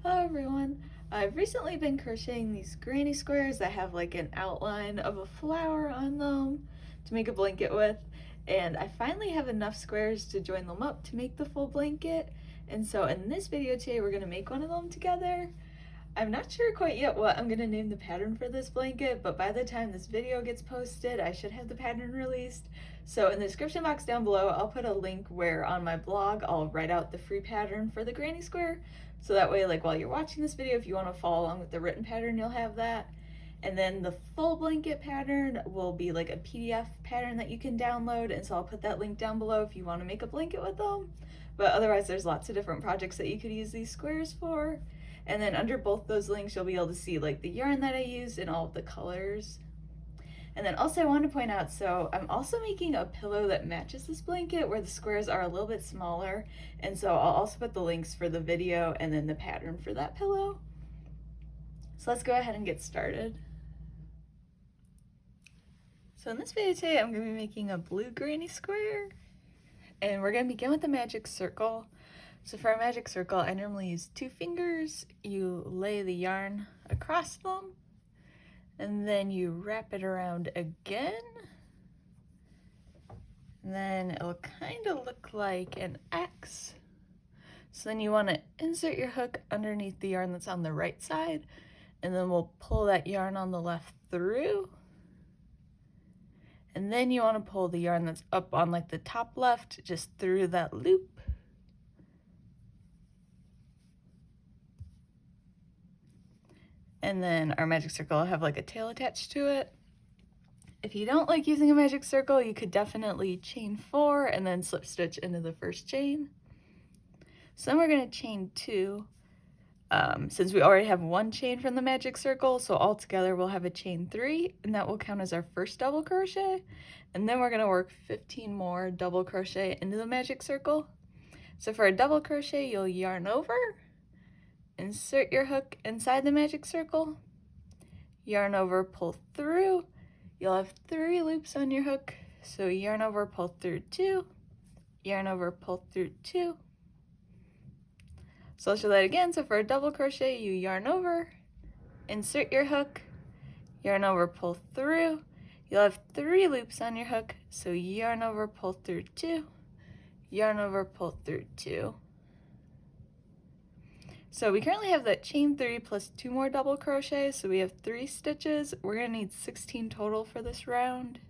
Hello everyone! I've recently been crocheting these granny squares that have like an outline of a flower on them to make a blanket with, and I finally have enough squares to join them up to make the full blanket. And so in this video today we're going to make one of them together. I'm not sure quite yet what I'm going to name the pattern for this blanket, but by the time this video gets posted I should have the pattern released. So in the description box down below I'll put a link where on my blog I'll write out the free pattern for the granny square. So that way, like while you're watching this video, if you want to follow along with the written pattern, you'll have that. And then the full blanket pattern will be like a PDF pattern that you can download. And so I'll put that link down below if you want to make a blanket with them. But otherwise, there's lots of different projects that you could use these squares for. And then under both those links, you'll be able to see like the yarn that I used and all of the colors. And then also I want to point out, so I'm also making a pillow that matches this blanket where the squares are a little bit smaller. And so I'll also put the links for the video and then the pattern for that pillow. So let's go ahead and get started. So in this video today, I'm going to be making a blue granny square. And we're going to begin with the magic circle. So for a magic circle, I normally use 2 fingers. You lay the yarn across them, and then you wrap it around again. And then it'll kind of look like an X. So then you want to insert your hook underneath the yarn that's on the right side, and then we'll pull that yarn on the left through. And then you want to pull the yarn that's up on like the top left just through that loop. And then our magic circle will have like a tail attached to it. If you don't like using a magic circle, you could definitely chain 4 and then slip stitch into the first chain. So then we're going to chain 2, since we already have 1 chain from the magic circle, so all together we'll have a chain 3, and that will count as our first double crochet. And then we're going to work 15 more double crochet into the magic circle. So for a double crochet, you'll yarn over, insert your hook inside the magic circle, yarn over, pull through. You'll have 3 loops on your hook, so yarn over, pull through 2, yarn over, pull through 2. So I'll show that again. So for a double crochet, you yarn over, insert your hook, yarn over, pull through. You'll have 3 loops on your hook, so yarn over, pull through 2, yarn over, pull through 2. So we currently have that chain 3 plus 2 more double crochets, so we have 3 stitches. We're going to need 16 total for this round.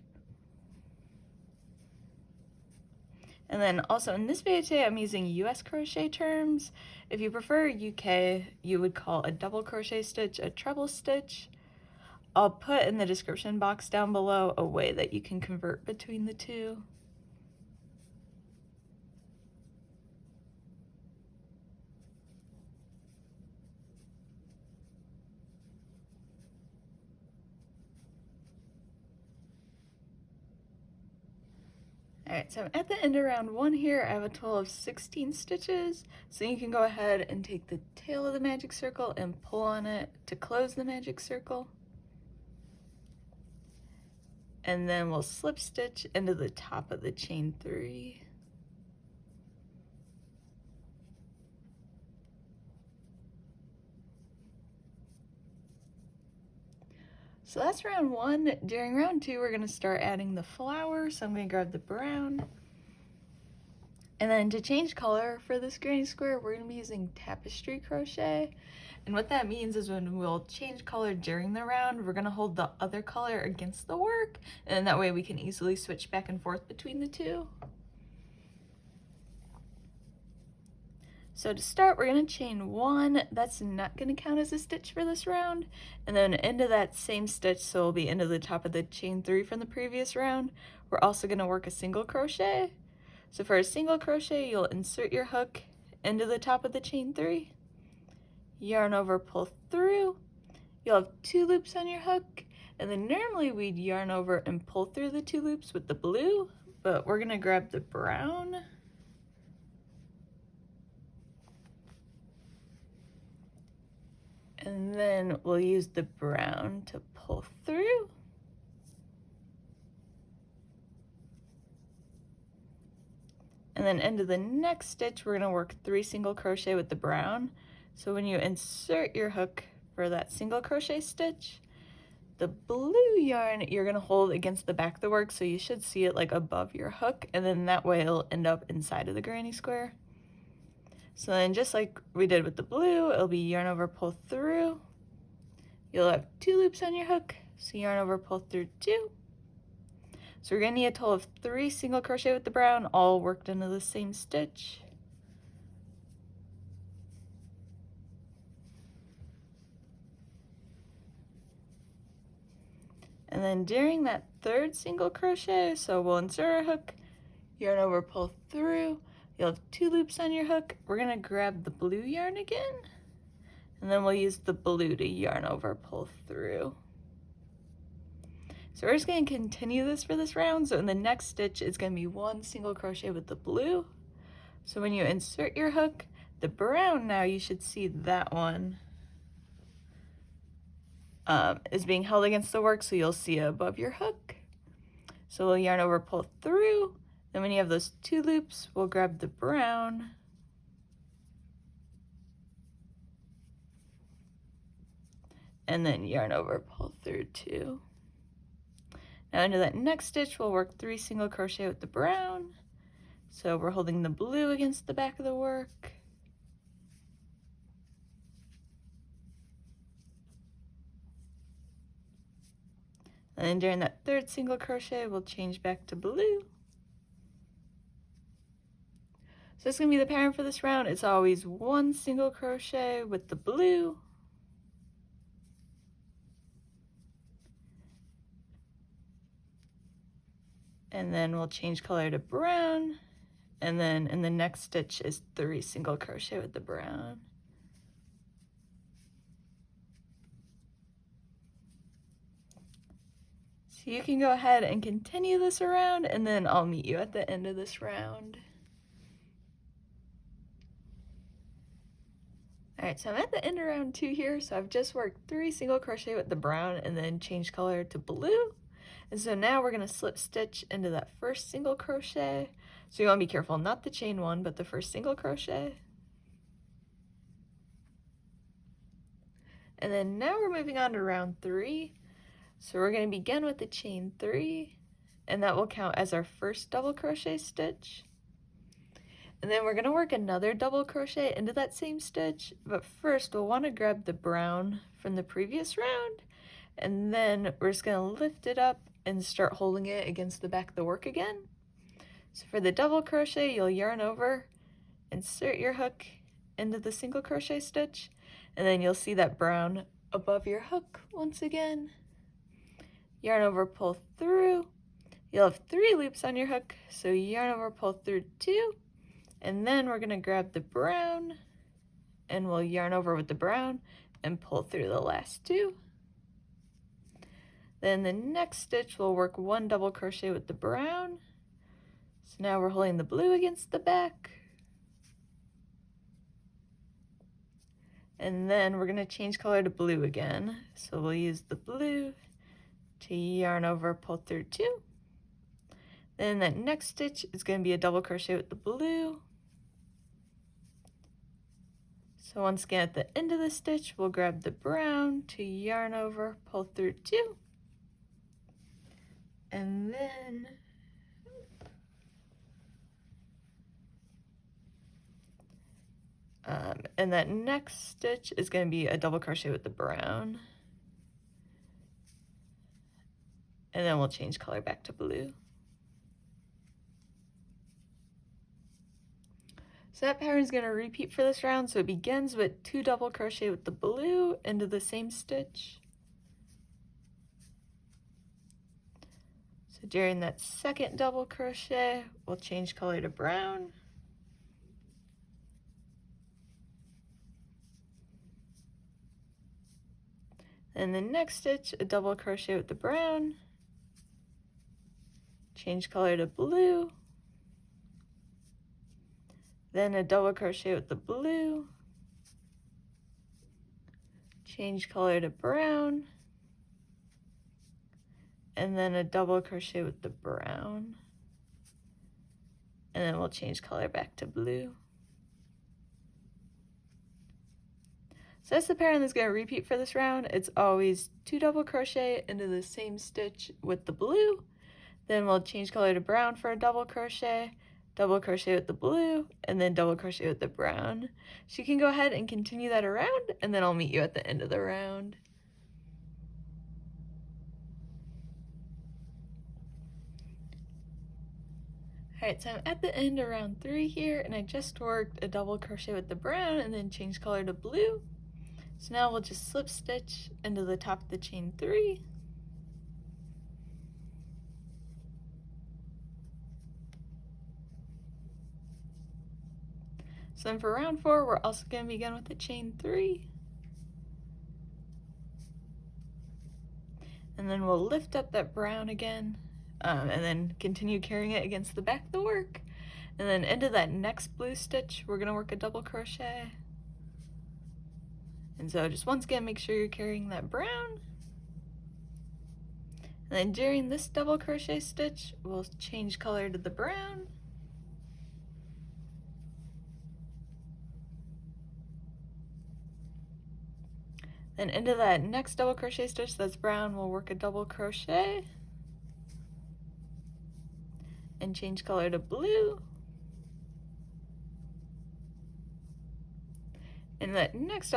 And then also in this video today, I'm using US crochet terms. If you prefer UK, you would call a double crochet stitch a treble stitch. I'll put in the description box down below a way that you can convert between the two. Alright, so I'm at the end of round 1 here. I have a total of 16 stitches, so you can go ahead and take the tail of the magic circle and pull on it to close the magic circle. And then we'll slip stitch into the top of the chain 3. So that's round 1. During round 2, we're going to start adding the flower. So I'm going to grab the brown. And then to change color for this granny square, we're going to be using tapestry crochet. And what that means is when we'll change color during the round, we're going to hold the other color against the work. And that way we can easily switch back and forth between the two. So to start, we're going to chain 1. That's not going to count as a stitch for this round. And then into that same stitch, so it'll be into the top of the chain 3 from the previous round, we're also going to work a single crochet. So for a single crochet, you'll insert your hook into the top of the chain 3, yarn over, pull through. You'll have 2 loops on your hook, and then normally we'd yarn over and pull through the 2 loops with the blue, but we're going to grab the brown. And then we'll use the brown to pull through. And then into the next stitch, we're going to work 3 single crochet with the brown. So when you insert your hook for that single crochet stitch, the blue yarn you're going to hold against the back of the work, so you should see it like above your hook, and then that way it'll end up inside of the granny square. So then just like we did with the blue, it'll be yarn over, pull through. You'll have 2 loops on your hook, so yarn over, pull through 2. So we're going to need a total of 3 single crochet with the brown, all worked into the same stitch. And then during that 3rd single crochet, so we'll insert our hook, yarn over, pull through, you'll have 2 loops on your hook. We're going to grab the blue yarn again, and then we'll use the blue to yarn over, pull through. So we're just going to continue this for this round. So in the next stitch, it's going to be 1 single crochet with the blue. So when you insert your hook, the brown now, you should see that one is being held against the work, so you'll see it above your hook. So we'll yarn over, pull through. Then when you have those 2 loops, we'll grab the brown. And then yarn over, pull through 2. Now into that next stitch, we'll work 3 single crochet with the brown. So we're holding the blue against the back of the work. And then during that 3rd single crochet, we'll change back to blue. So it's going to be the pattern for this round. It's always 1 single crochet with the blue. And then we'll change color to brown. And then in the next stitch is 3 single crochet with the brown. So you can go ahead and continue this around, and then I'll meet you at the end of this round. Alright, so I'm at the end of round 2 here, so I've just worked 3 single crochet with the brown and then changed color to blue. And so now we're going to slip stitch into that 1st single crochet. So you want to be careful, not the chain 1, but the 1st single crochet. And then now we're moving on to round 3. So we're going to begin with the chain 3, and that will count as our 1st double crochet stitch. And then we're going to work another double crochet into that same stitch, but first we'll want to grab the brown from the previous round, and then we're just going to lift it up and start holding it against the back of the work again. So for the double crochet, you'll yarn over, insert your hook into the single crochet stitch, and then you'll see that brown above your hook once again. Yarn over, pull through. You'll have 3 loops on your hook, so yarn over, pull through 2, and then we're going to grab the brown, and we'll yarn over with the brown and pull through the last 2. Then the next stitch we'll work 1 double crochet with the brown. So now we're holding the blue against the back. And then we're going to change color to blue again. So we'll use the blue to yarn over, pull through 2. Then that next stitch is going to be a double crochet with the blue. So once again at the end of the stitch, we'll grab the brown to yarn over, pull through 2. And then and that next stitch is going to be a double crochet with the brown. And then we'll change color back to blue. So that pattern is going to repeat for this round. So it begins with 2 double crochet with the blue into the same stitch. So during that 2nd double crochet, we'll change color to brown. And the next stitch, a double crochet with the brown, change color to blue, then a double crochet with the blue, change color to brown, and then a double crochet with the brown, and then we'll change color back to blue. So that's the pattern that's going to repeat for this round. It's always 2 double crochet into the same stitch with the blue, then we'll change color to brown for a double crochet with the blue, and then double crochet with the brown. So you can go ahead and continue that around, and then I'll meet you at the end of the round. Alright, so I'm at the end of round 3 here, and I just worked a double crochet with the brown and then changed color to blue. So now we'll just slip stitch into the top of the chain 3. So then for round 4, we're also going to begin with the chain 3. And then we'll lift up that brown again, and then continue carrying it against the back of the work. And then into that next blue stitch, we're going to work a double crochet. And so just once again, make sure you're carrying that brown. And then during this double crochet stitch, we'll change color to the brown. Then into that next double crochet stitch that's brown, we'll work a double crochet and change color to blue. In that next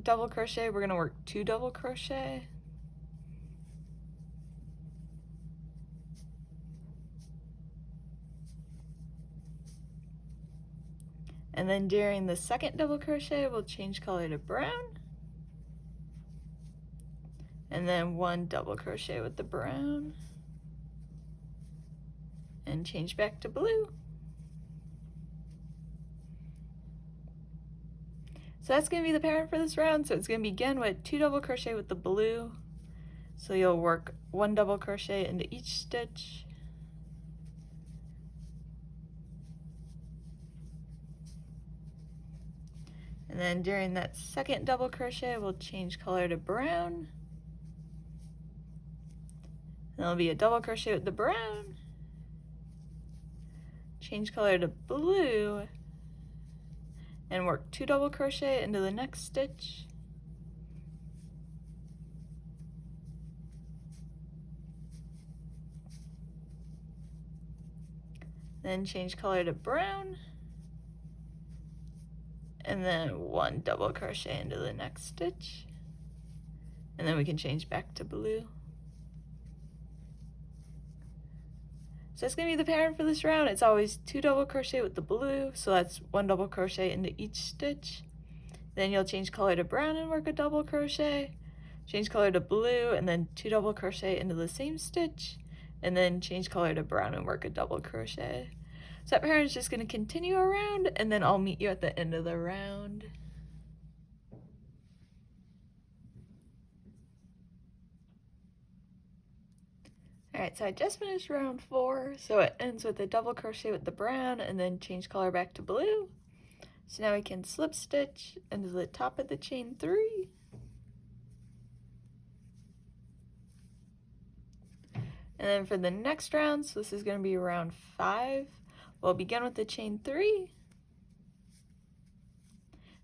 double crochet, we're going to work 2 double crochet. And then during the second double crochet, we'll change color to brown. And then 1 double crochet with the brown. And change back to blue. So that's going to be the pattern for this round. So it's going to begin with 2 double crochet with the blue. So you'll work 1 double crochet into each stitch. And then during that second double crochet, we'll change color to brown. And there'll be a double crochet with the brown. Change color to blue. And work 2 double crochet into the next stitch. Then change color to brown. And then 1 double crochet into the next stitch. And then we can change back to blue. So that's going to be the pattern for this round. It's always 2 double crochet with the blue, so that's 1 double crochet into each stitch. Then you'll change color to brown and work a double crochet, change color to blue, and then 2 double crochet into the same stitch, and then change color to brown and work a double crochet. So that pattern is just going to continue around, and then I'll meet you at the end of the round. Alright, so I just finished round 4, so it ends with a double crochet with the brown and then change color back to blue. So now we can slip stitch into the top of the chain 3. And then for the next round, so this is going to be round 5, we'll begin with the chain 3.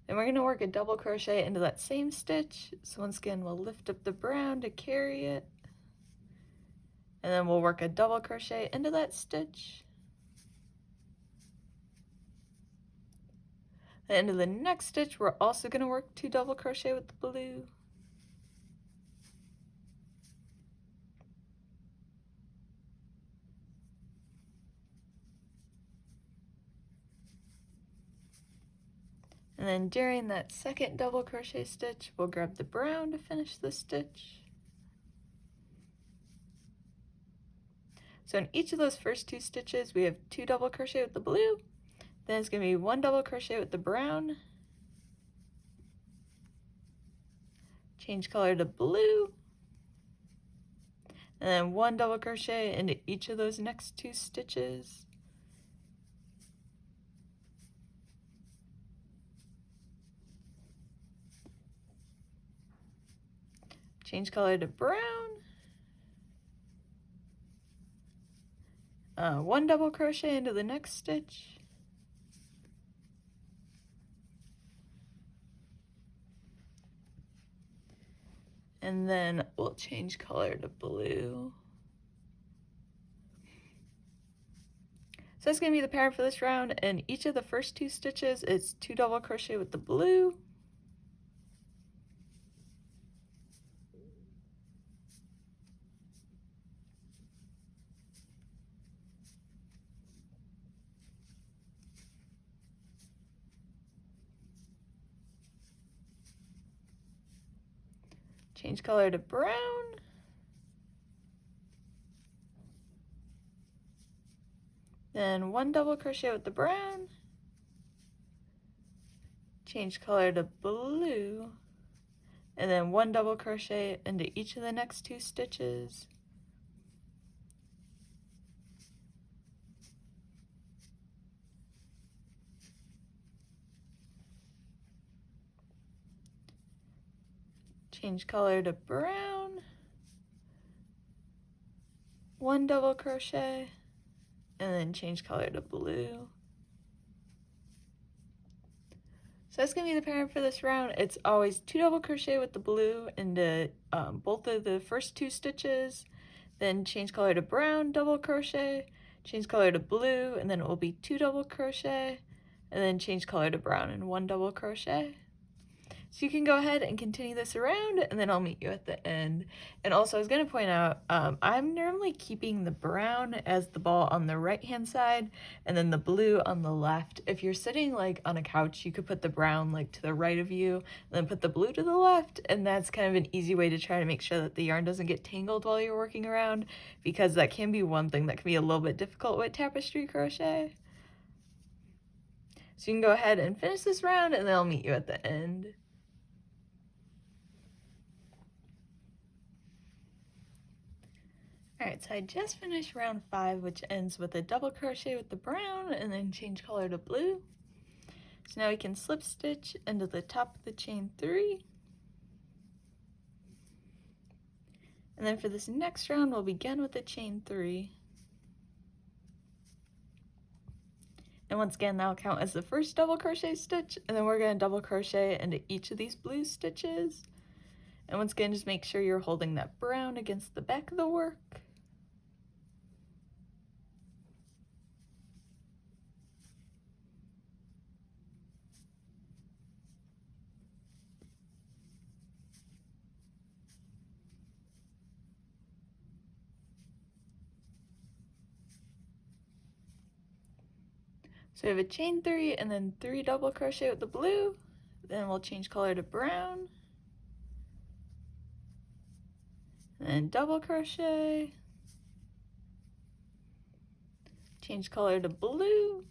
Then we're going to work a double crochet into that same stitch. So once again, we'll lift up the brown to carry it. And then we'll work a double crochet into that stitch. Then into the next stitch, we're also going to work 2 double crochet with the blue. And then during that second double crochet stitch, we'll grab the brown to finish the stitch. So in each of those first 2 stitches, we have 2 double crochet with the blue. Then it's going to be 1 double crochet with the brown. Change color to blue. And then 1 double crochet into each of those next 2 stitches. Change color to brown. 1 double crochet into the next stitch. and then we'll change color to blue. So that's going to be the pattern for this round, and each of the first 2 stitches is 2 double crochet with the blue, change color to brown, then 1 double crochet with the brown, change color to blue, and then 1 double crochet into each of the next 2 stitches, change color to brown, 1 double crochet, and then change color to blue. So that's going to be the pattern for this round. It's always 2 double crochet with the blue into both of the first 2 stitches, then change color to brown, double crochet, change color to blue, and then it will be 2 double crochet, and then change color to brown and 1 double crochet. So you can go ahead and continue this around, and then I'll meet you at the end. And also, I was going to point out, I'm normally keeping the brown as the ball on the right-hand side, and then the blue on the left. If you're sitting like on a couch, you could put the brown like to the right of you, and then put the blue to the left, and that's kind of an easy way to try to make sure that the yarn doesn't get tangled while you're working around, because that can be one thing that can be a little bit difficult with tapestry crochet. So you can go ahead and finish this round, and then I'll meet you at the end. Alright, so I just finished round 5, which ends with a double crochet with the brown and then change color to blue. So now we can slip stitch into the top of the chain 3. And then for this next round, we'll begin with the chain 3. And once again, that'll count as the first double crochet stitch, and then we're going to double crochet into each of these blue stitches. And once again, just make sure you're holding that brown against the back of the work. So we have a chain 3 and then 3 double crochet with the blue, then we'll change color to brown, and then double crochet, change color to blue,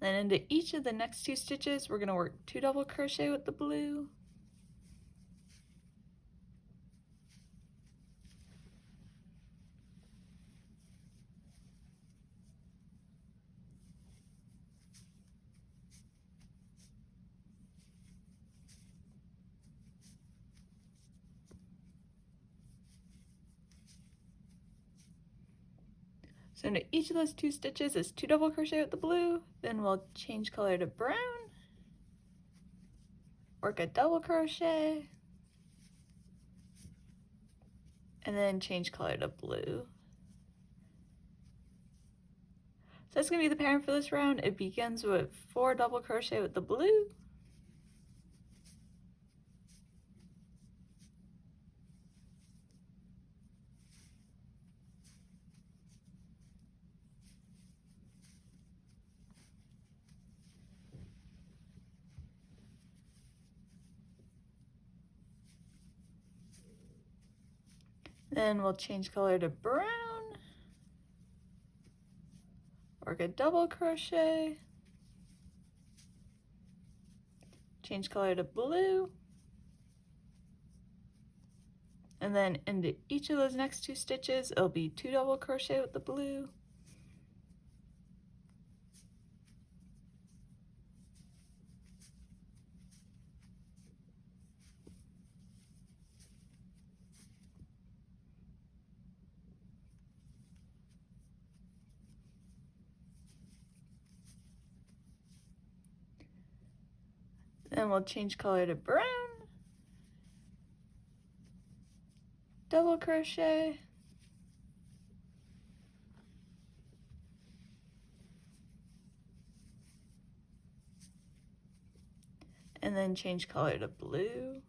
then into each of the next 2 stitches we're going to work 2 double crochet with the blue, so into each of those 2 stitches is 2 double crochet with the blue, then we'll change color to brown, work a double crochet, and then change color to blue. So that's going to be the pattern for this round. It begins with 4 double crochet with the blue, then we'll change color to brown, work a double crochet, change color to blue, and then into each of those next 2 stitches it'll be 2 double crochet with the blue, then we'll change color to brown, double crochet, and then change color to blue.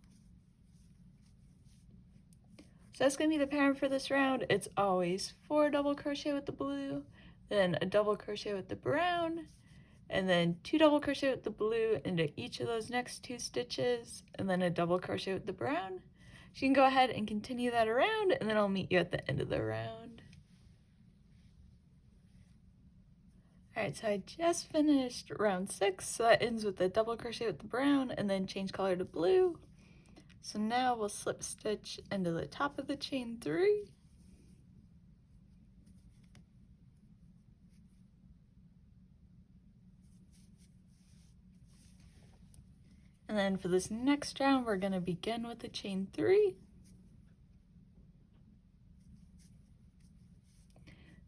So that's going to be the pattern for this round. It's always 4 double crochet with the blue, then a double crochet with the brown, and then 2 double crochet with the blue into each of those next 2 stitches, and then a double crochet with the brown. So you can go ahead and continue that around, and then I'll meet you at the end of the round. Alright, so I just finished round 6, so that ends with a double crochet with the brown, and then change color to blue. So now we'll slip stitch into the top of the chain 3. And then for this next round, we're going to begin with the chain 3.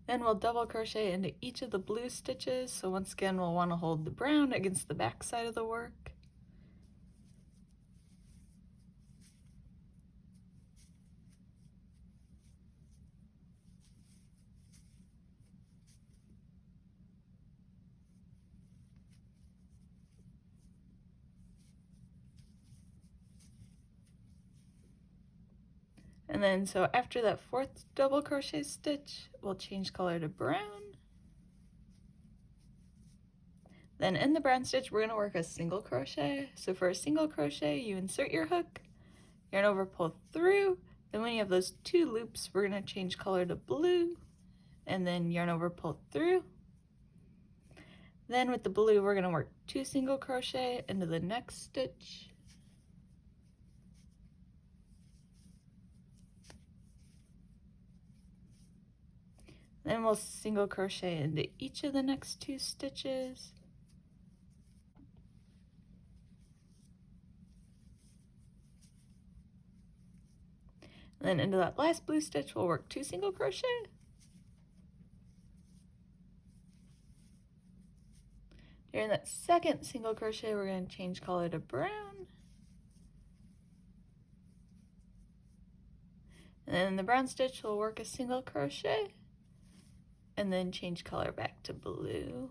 Then we'll double crochet into each of the blue stitches. So once again, we'll want to hold the brown against the back side of the work. And then so after that 4th double crochet stitch, we'll change color to brown. Then in the brown stitch, we're going to work a single crochet. So for a single crochet, you insert your hook, yarn over, pull through. Then when you have those 2 loops, we're going to change color to blue, and then yarn over, pull through. Then with the blue, we're going to work 2 single crochet into the next stitch. Then we'll single crochet into each of the next 2 stitches. And then into that last blue stitch, we'll work 2 single crochet. During that second single crochet, we're going to change color to brown. And then in the brown stitch, we'll work a single crochet, and then change color back to blue.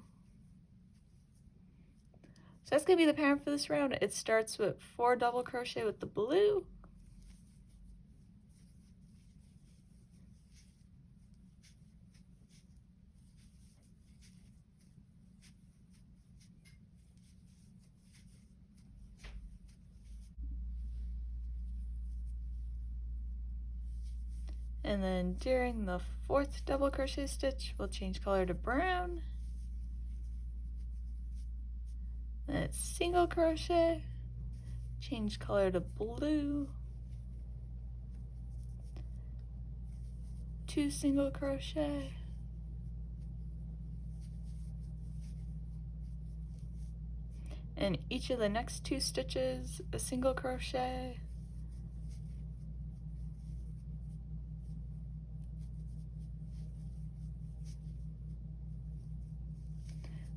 So that's going to be the pattern for this round. It starts with 4 double crochet with the blue, and then during the 4th double crochet stitch, we'll change color to brown. Then it's single crochet, change color to blue, 2 single crochet, and each of the next 2 stitches, a single crochet,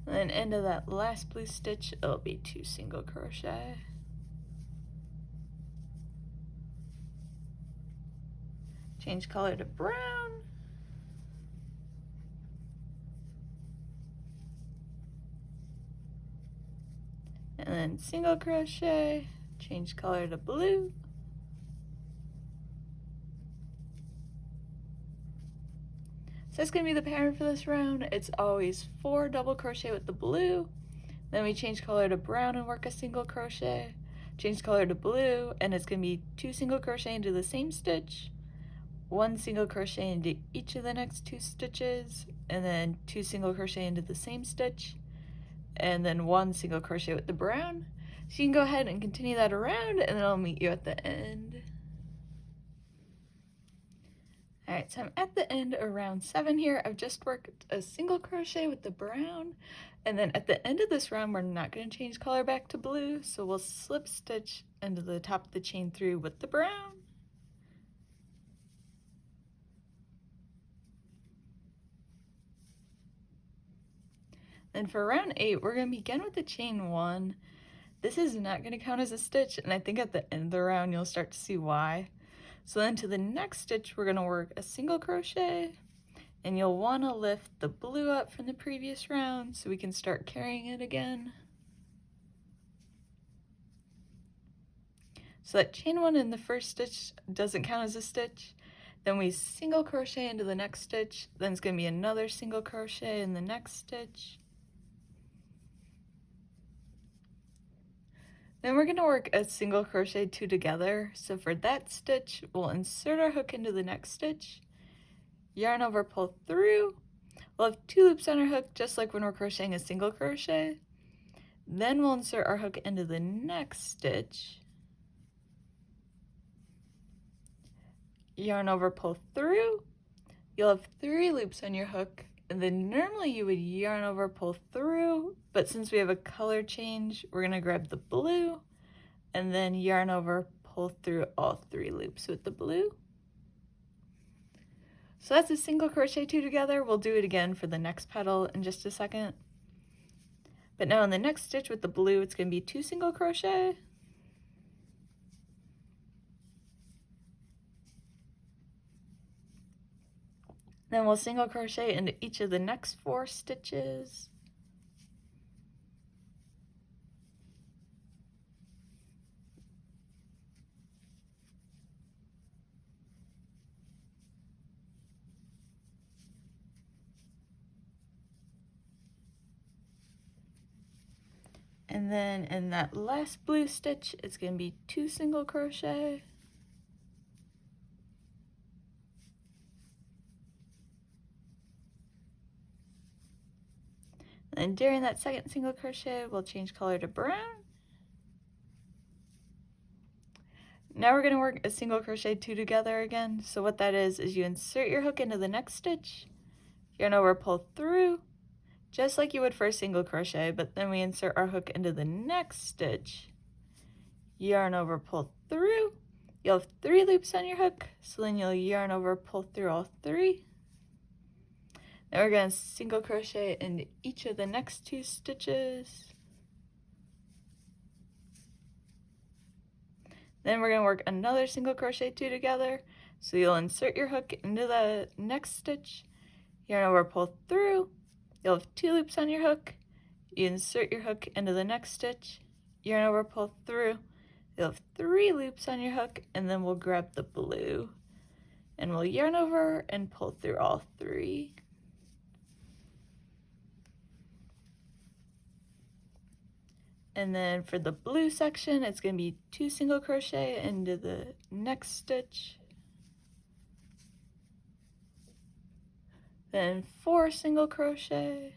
and then into that last blue stitch, it'll be 2 single crochet. Change color to brown. And then single crochet, change color to blue. So that's going to be the pattern for this round. It's always 4 double crochet with the blue, then we change color to brown and work a single crochet, change color to blue, and it's going to be 2 single crochet into the same stitch, 1 single crochet into each of the next 2 stitches, and then 2 single crochet into the same stitch, and then 1 single crochet with the brown. So you can go ahead and continue that around, and then I'll meet you at the end. Alright, so I'm at the end of round 7 here. I've just worked a single crochet with the brown, and then at the end of this round, we're not going to change color back to blue, so we'll slip stitch into the top of the chain 3 with the brown. Then for round 8, we're going to begin with the chain 1. This is not going to count as a stitch, and I think at the end of the round, you'll start to see why. So then to the next stitch, we're going to work a single crochet, and you'll want to lift the blue up from the previous round so we can start carrying it again. So that chain one in the first stitch doesn't count as a stitch. Then we single crochet into the next stitch, then it's going to be another single crochet in the next stitch. Then we're going to work a single crochet 2 together. So for that stitch, we'll insert our hook into the next stitch, yarn over, pull through. We'll have 2 loops on our hook, just like when we're crocheting a single crochet. Then we'll insert our hook into the next stitch, yarn over, pull through. You'll have 3 loops on your hook, and then normally you would yarn over, pull through, but since we have a color change, we're going to grab the blue and then yarn over, pull through all 3 loops with the blue. So that's a single crochet 2 together. We'll do it again for the next petal in just a second. But now in the next stitch with the blue, it's going to be 2 single crochet. Then we'll single crochet into each of the next 4 stitches. And then in that last blue stitch, it's going to be 2 single crochet. And during that second single crochet, we'll change color to brown. Now we're going to work a single crochet 2 together again. So what that is you insert your hook into the next stitch, yarn over, pull through, just like you would for a single crochet, but then we insert our hook into the next stitch, yarn over, pull through. You'll have 3 loops on your hook, so then you'll yarn over, pull through all 3. Now we're going to single crochet into each of the next 2 stitches. Then we're going to work another single crochet 2 together. So you'll insert your hook into the next stitch, yarn over, pull through. You'll have 2 loops on your hook. You insert your hook into the next stitch, yarn over, pull through. You'll have 3 loops on your hook, and then we'll grab the blue. And we'll yarn over and pull through all 3. And then for the blue section, it's going to be 2 single crochet into the next stitch, then 4 single crochet,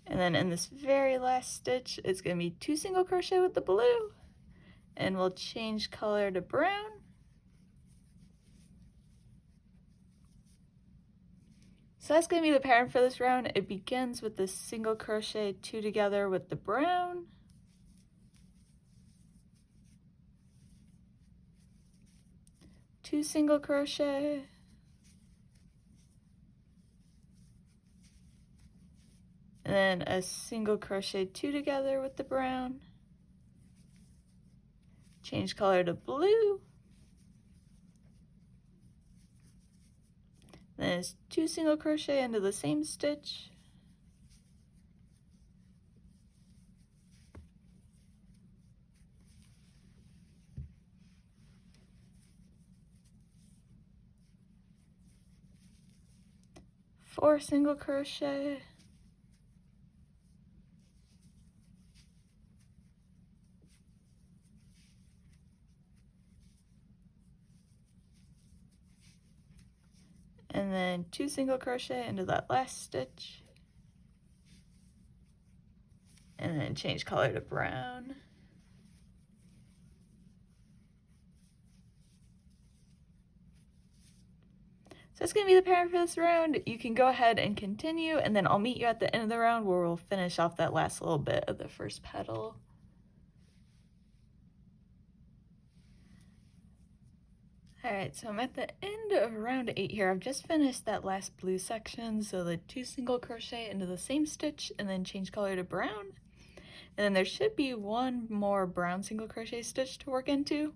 and then in this very last stitch, it's going to be 2 single crochet with the blue, and we'll change color to brown. So that's going to be the pattern for this round. It begins with the single crochet 2 together with the brown, two single crochet, and then a single crochet 2 together with the brown, change color to blue, then it's 2 single crochet into the same stitch, four single crochet, and then 2 single crochet into that last stitch, and then change color to brown. So that's going to be the pattern for this round. You can go ahead and continue, and then I'll meet you at the end of the round where we'll finish off that last little bit of the first petal. Alright, so I'm at the end of round 8 here. I've just finished that last blue section, so the 2 single crochet into the same stitch and then change color to brown. And then there should be one more brown single crochet stitch to work into.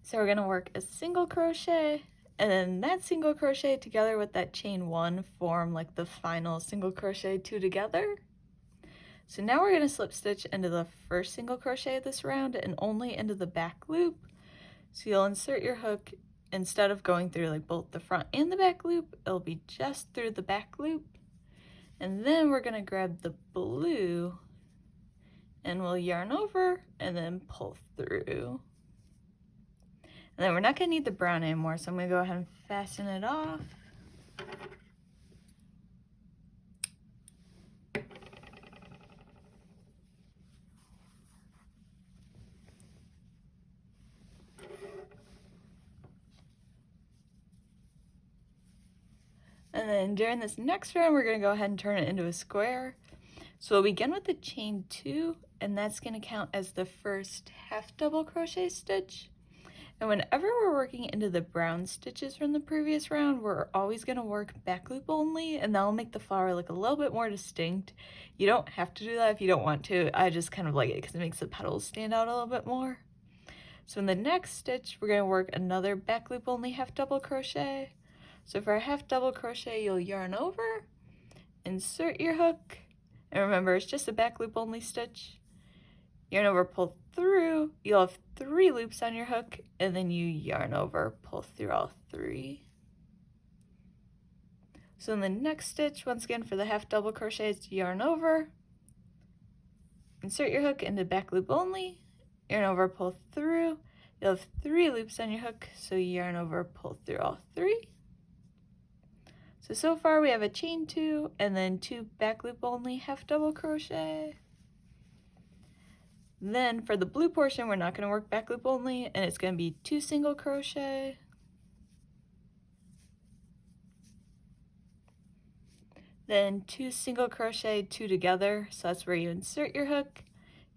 So we're going to work a single crochet, and then that single crochet together with that chain 1 form like the final single crochet 2 together. So now we're going to slip stitch into the first single crochet of this round and only into the back loop. So you'll insert your hook, instead of going through like both the front and the back loop, it'll be just through the back loop. And then we're going to grab the blue and we'll yarn over and then pull through. And then we're not going to need the brown anymore, so I'm going to go ahead and fasten it off. And then during this next round, we're going to go ahead and turn it into a square. So we'll begin with the chain 2, and that's going to count as the first half double crochet stitch. And whenever we're working into the brown stitches from the previous round, we're always going to work back loop only, and that'll make the flower look a little bit more distinct. You don't have to do that if you don't want to. I just kind of like it because it makes the petals stand out a little bit more. So in the next stitch, we're going to work another back loop only half double crochet. So for a half double crochet, you'll yarn over, insert your hook, and remember it's just a back loop only stitch. Yarn over, pull through, you'll have 3 loops on your hook, and then you yarn over, pull through all 3. So in the next stitch, once again for the half double crochets, yarn over, insert your hook into back loop only, yarn over, pull through, you'll have 3 loops on your hook, so yarn over, pull through all 3. So far we have a chain 2 and then 2 back loop only half double crochet. Then for the blue portion, we're not going to work back loop only, and it's going to be 2 single crochet. Then 2 single crochet, 2 together, so that's where you insert your hook,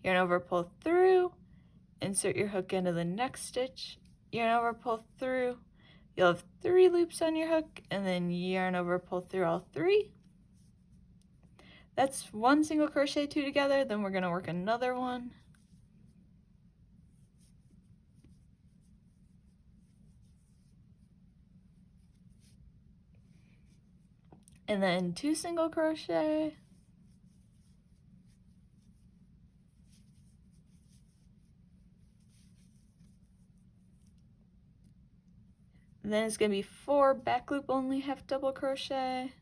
yarn over, pull through, insert your hook into the next stitch, yarn over, pull through, you'll have 3 loops on your hook, and then yarn over, pull through all 3. That's 1 single crochet, 2 together, then we're going to work another one. And then 2 single crochet. And then it's going to be 4 back loop only half double crochet.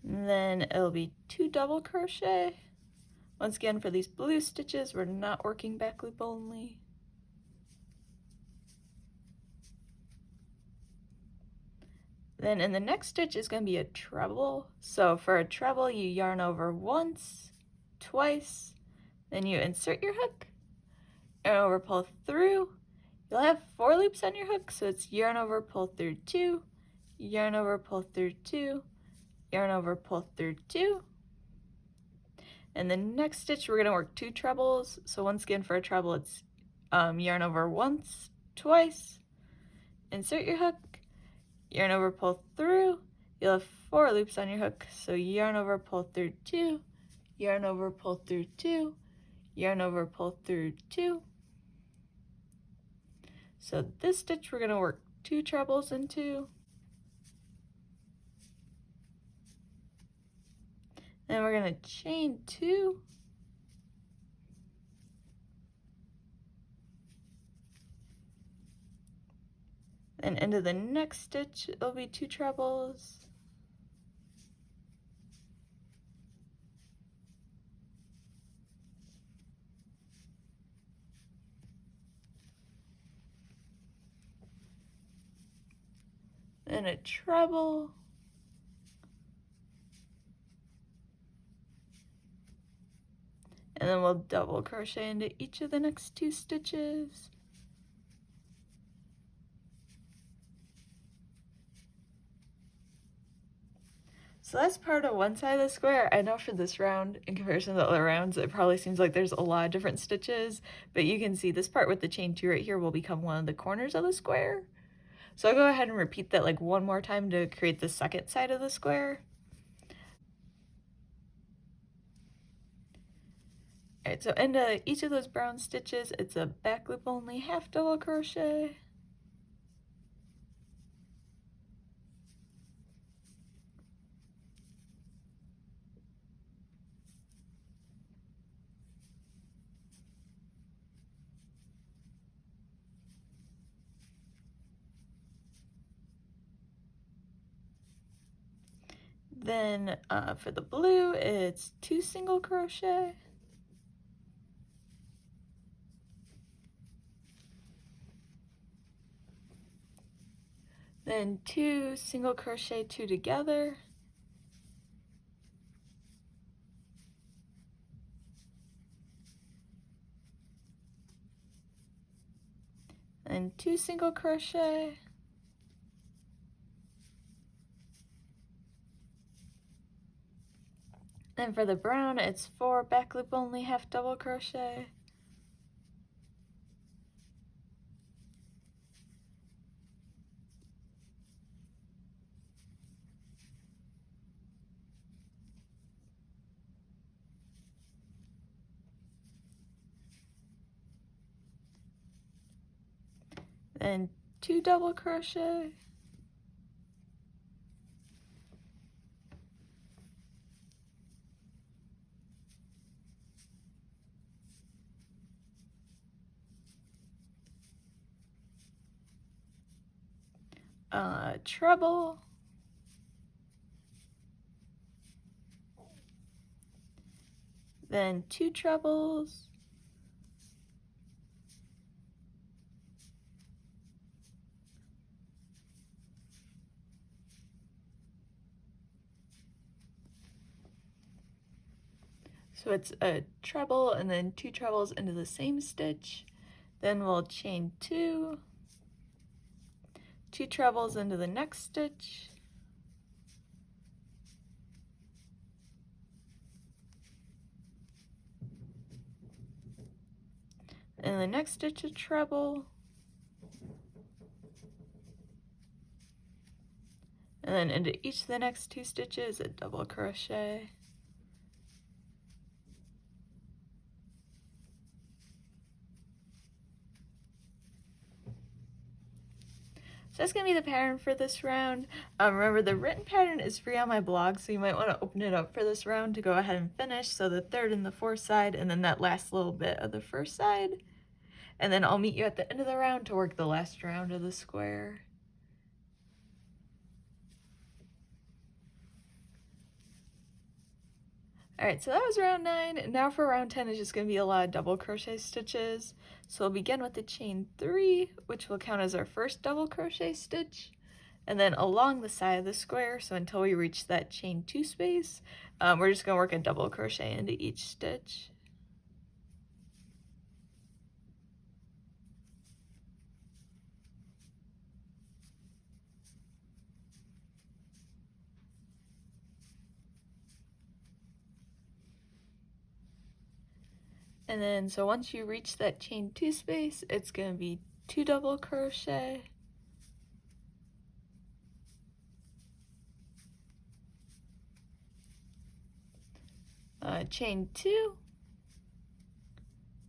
And then it'll be 2 double crochet. Once again, for these blue stitches, we're not working back loop only. Then in the next stitch is going to be a treble. So for a treble, you yarn over once, twice, then you insert your hook, yarn over, pull through. You'll have 4 loops on your hook, so it's yarn over, pull through 2, yarn over, pull through 2, yarn over, pull through 2. And the next stitch, we're going to work 2 trebles. So once again, for a treble, it's yarn over once, twice, insert your hook, yarn over, pull through. You'll have 4 loops on your hook, so yarn over, pull through 2, yarn over, pull through 2, yarn over, pull through 2. So this stitch, we're going to work 2 trebles into. Then we're going to chain 2. Then into the next stitch, it'll be 2 trebles. Then a treble. And then we'll double crochet into each of the next 2 stitches. So that's part of one side of the square. I know for this round, in comparison to the other rounds, it probably seems like there's a lot of different stitches, but you can see this part with the chain 2 right here will become one of the corners of the square. So I'll go ahead and repeat that like one more time to create the second side of the square. Alright, so into each of those brown stitches, it's a back loop only half double crochet. Then for the blue, it's 2 single crochet. Then 2 single crochet 2 together. And 2 single crochet. Then for the brown, it's 4 back loop only half double crochet. Then 2 double crochet. Treble. Then 2 trebles. So it's a treble and then 2 trebles into the same stitch. Then we'll chain 2, 2 trebles into the next stitch. And the next stitch a treble. And then into each of the next 2 stitches a double crochet. So that's going to be the pattern for this round. Remember, the written pattern is free on my blog, so you might want to open it up for this round to go ahead and finish. So the third and the fourth side, and then that last little bit of the first side. And then I'll meet you at the end of the round to work the last round of the square. Alright, so that was round 9, and now for round 10 is just going to be a lot of double crochet stitches. So we'll begin with the chain 3, which will count as our first double crochet stitch, and then along the side of the square, so until we reach that chain 2 space, we're just going to work a double crochet into each stitch. And then, so once you reach that chain 2 space, it's going to be 2 double crochet, chain 2,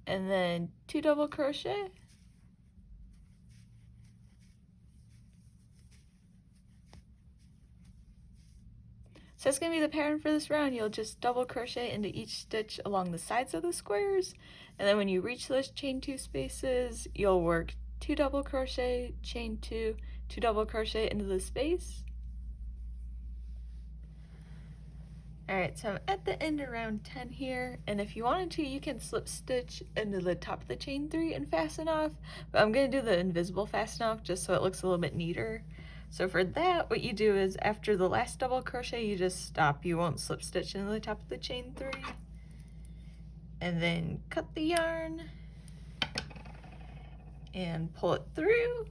and then 2 double crochet, so that's going to be the pattern for this round. You'll just double crochet into each stitch along the sides of the squares, and then when you reach those chain 2 spaces, you'll work 2 double crochet, chain 2, 2 double crochet into the space. Alright, so I'm at the end of round 10 here, and if you wanted to, you can slip stitch into the top of the chain 3 and fasten off, but I'm going to do the invisible fasten off just so it looks a little bit neater. So for that, what you do is after the last double crochet, you just stop. You won't slip stitch into the top of the chain 3. and then cut the yarn and pull it through.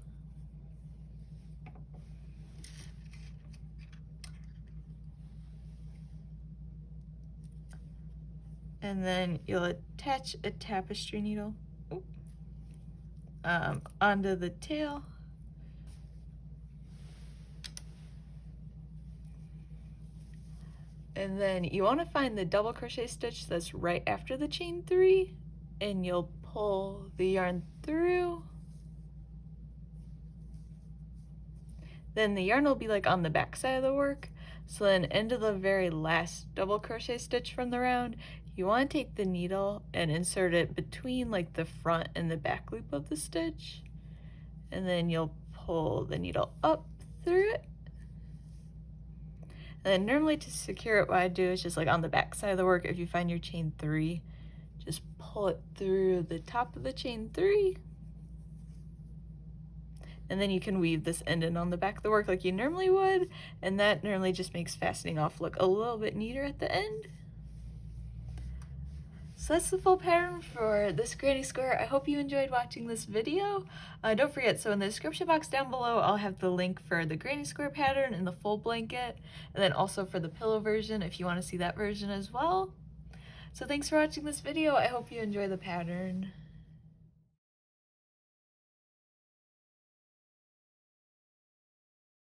And then you'll attach a tapestry needle onto the tail. And then you want to find the double crochet stitch that's right after the chain 3, and you'll pull the yarn through. Then the yarn will be like on the back side of the work. So then into the very last double crochet stitch from the round, you want to take the needle and insert it between like the front and the back loop of the stitch. And then you'll pull the needle up through it. And then normally to secure it, what I do is just like on the back side of the work, if you find your chain 3, just pull it through the top of the chain 3. And then you can weave this end in on the back of the work like you normally would, and that normally just makes fastening off look a little bit neater at the end. So that's the full pattern for this granny square. I hope you enjoyed watching this video. Don't forget, so in the description box down below, I'll have the link for the granny square pattern and the full blanket, and then also for the pillow version if you want to see that version as well. So thanks for watching this video. I hope you enjoy the pattern.